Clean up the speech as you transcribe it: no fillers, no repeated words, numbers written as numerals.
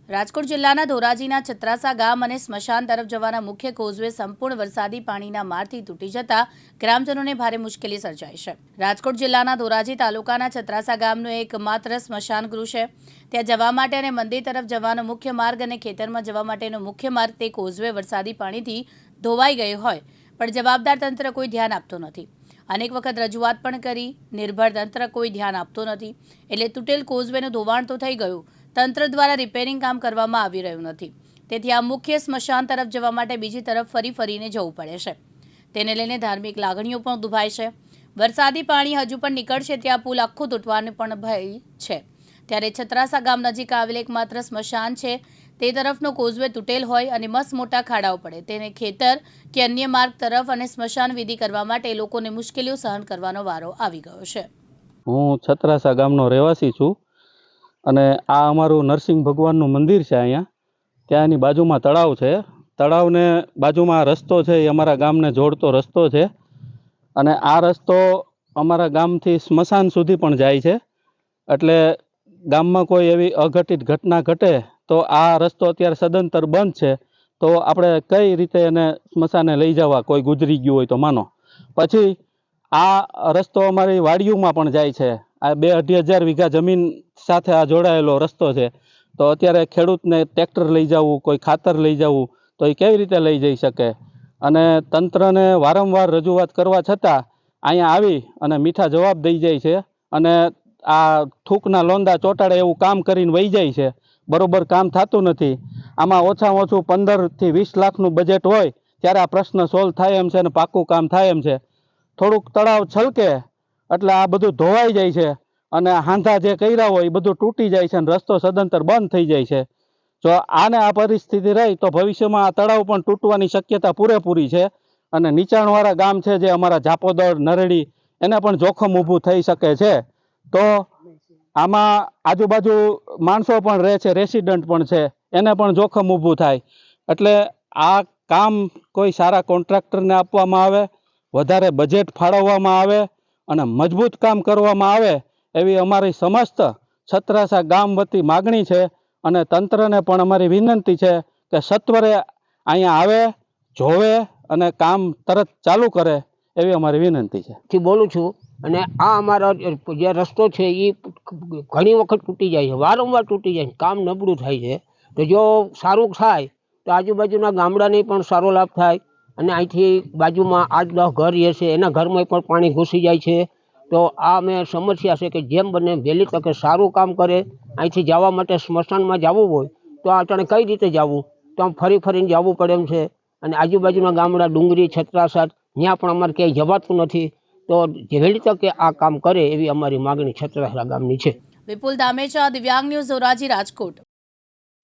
રાજકોટ જિલ્લાના ધોરાજીના છત્રાસા ગામ અને સ્મશાન તરફ જવાના મુખ્ય કોઝવે સંપૂર્ણ વરસાદી પાણીના મારથી તૂટી જતા ગ્રામજનોને ભારે મુશ્કેલી સર્જાઈ છે। રાજકોટ જિલ્લાના ધોરાજી તાલુકાના છત્રાસા ગામનું એકમાત્ર સ્મશાન ગૃહ છે। ત્યાં જવા માટે અને મંદિર તરફ જવાનો મુખ્ય માર્ગ અને ખેતરમાં જવા માટેનો મુખ્ય માર્ગ તે કોઝવે વરસાદી પાણીથી ધોવાઈ ગયો હોય પણ જવાબદાર તંત્ર કોઈ ધ્યાન આપતો નથી। અનેક વખત રજૂઆત પણ કરી, નિર્ભર તંત્ર કોઈ ધ્યાન આપતો નથી, એટલે તૂટેલ કોઝવેનું ધોવાણ તો થઈ ગયું, તંત્ર દ્વારા રિપેરિંગ કામ કરવામાં આવી રહ્યું નથી। તેથી આ મુખ્ય સ્મશાન તરફ જવા માટે બીજી તરફ ફરીને જવું પડે છે। તેને લઈને ધાર્મિક લાગણીઓ પણ દુભાય છે। વરસાદી પાણી હજુ પણ નીકળશે ત્યાં પુલ આખું તૂટવાનો પણ ભય છે। ત્યારે છત્રાસા ગામ નજીક આવેલ એકમાત્ર સ્મશાન છે તે તરફનો કોઝવે તૂટેલ હોય અને મસ્ત મોટા ખાડાઓ પડે તેને ખેતર કે અન્ય માર્ગ તરફ અને સ્મશાન વિધિ કરવા માટે લોકોને મુશ્કેલીઓ સહન કરવાનો વારો આવી ગયો છે। હું છત્રાસા ગામનો રહેવાસી છું અને આ અમારું નરસિંહ ભગવાનનું મંદિર છે। અહીંયા ત્યાંની બાજુમાં તળાવ છે। તળાવને બાજુમાં રસ્તો છે એ અમારા ગામને જોડતો રસ્તો છે અને આ રસ્તો અમારા ગામથી સ્મશાન સુધી પણ જાય છે। એટલે ગામમાં કોઈ એવી અઘટિત ઘટના ઘટે તો આ રસ્તો અત્યારે સદંતર બંધ છે, તો આપણે કઈ રીતે એને સ્મશાને લઈ જવા, કોઈ ગુજરી ગયું હોય તો માનો। પછી આ રસ્તો અમારી વાડીઓમાં પણ જાય છે। આ 2-2.5 વીઘા જમીન સાથે આ જોડાયેલો રસ્તો છે। તો અત્યારે ખેડૂતને ટ્રેક્ટર લઈ જવું, કોઈ ખાતર લઈ જવું તો એ કેવી રીતે લઈ જઈ શકે? અને તંત્રને વારંવાર રજૂઆત કરવા છતાં અહીંયા આવી અને મીઠા જવાબ દઈ જાય છે અને આ થૂકના લોંદા ચોંટાડે એવું કામ કરીને વહી જાય છે। બરોબર કામ થતું નથી। આમાં ઓછામાં ઓછું 15 થી 20 લાખનું બજેટ હોય ત્યારે આ પ્રશ્ન સોલ્વ થાય એમ છે અને પાકું કામ થાય એમ છે। થોડુંક તળાવ છલકે એટલે આ બધું ધોવાઈ જાય છે અને હાંધા જે કર્યા હોય એ બધું તૂટી જાય છે અને રસ્તો સદંતર બંધ થઈ જાય છે। જો આને આ પરિસ્થિતિ રહી તો ભવિષ્યમાં આ તળાવ પણ તૂટવાની શક્યતા પૂરેપૂરી છે અને નીચાણવાળા ગામ છે જે અમારા જાપોદર, નરડી, એને પણ જોખમ ઊભું થઈ શકે છે। તો આમાં આજુબાજુ માણસો પણ રહે છે, રેસિડન્ટ પણ છે, એને પણ જોખમ ઊભું થાય। એટલે આ કામ કોઈ સારા કોન્ટ્રાક્ટરને આપવામાં આવે, વધારે બજેટ ફાળવવામાં આવે અને મજબૂત કામ કરવામાં આવે એવી અમારી સમસ્ત છત્રાસા ગામ વતી માગણી છે અને તંત્રને પણ અમારી વિનંતી છે કે સત્વરે અહીંયા આવે, જોવે અને કામ તરત ચાલુ કરે એવી અમારી વિનંતી છે। થી બોલું છું અને આ અમારો જે રસ્તો છે એ ઘણી વખત તૂટી જાય છે, વારંવાર તૂટી જાય છે, કામ નબળું થાય છે। તો જો સારું થાય તો આજુબાજુના ગામડાને પણ સારો લાભ થાય અને અહીંથી બાજુમાં 8-10 ઘર રહે છે એના ઘરમાં પણ પાણી ઘૂસી જાય છે। તો આ અમે સમસ્યા છે કે જેમ બને વહેલી તકે સારું કામ કરે। અહીંથી જવા માટે સ્મશાનમાં જવું હોય તો આપણે કઈ રીતે જવું, તો આમ ફરીને જવું પડે એમ છે અને આજુબાજુના ગામડા ડુંગરી, છત્રાસા, ત્યાં પણ અમારે ક્યાંય જવાતું નથી। તો વહેલી તકે આ કામ કરે એવી અમારી માગણી છત્રાસા ગામની છે। વિપુલ ધામેચા, દિવ્યાંગ ન્યૂઝ, ધોરાજી, રાજકોટ।